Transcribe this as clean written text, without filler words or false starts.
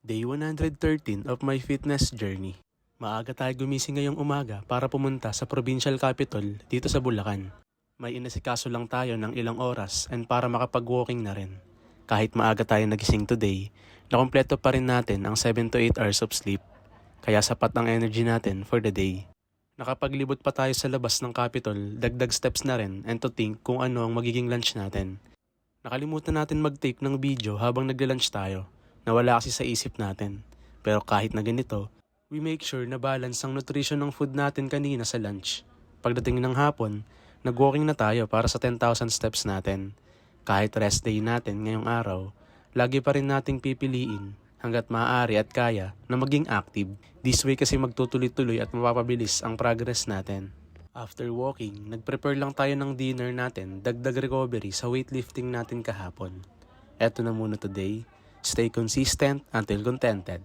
Day 113 of my fitness journey. Maaga tayo gumising ngayong umaga para pumunta sa provincial capital dito sa Bulacan. May inasikaso lang tayo ng ilang oras and para makapag-walking na rin. Kahit maaga tayo nagising today, nakompleto pa rin natin ang 7 to 8 hours of sleep. Kaya sapat ang energy natin for the day. Nakapaglibot pa tayo sa labas ng capital, dagdag steps na rin and to think kung ano ang magiging lunch natin. Nakalimutan natin mag-tape ng video habang nagla-lunch tayo. Nawala kasi sa isip natin. Pero kahit na ganito, we make sure na balance ang nutrition ng food natin kanina sa lunch. Pagdating ng hapon, nag-walking na tayo para sa 10,000 steps natin. Kahit rest day natin ngayong araw, lagi pa rin nating pipiliin hanggat maaari at kaya na maging active. This way kasi magtutuloy-tuloy at mapapabilis ang progress natin. After walking, nag-prepare lang tayo ng dinner natin, dagdag recovery sa weightlifting natin kahapon. Eto na muna today. Stay consistent until contented.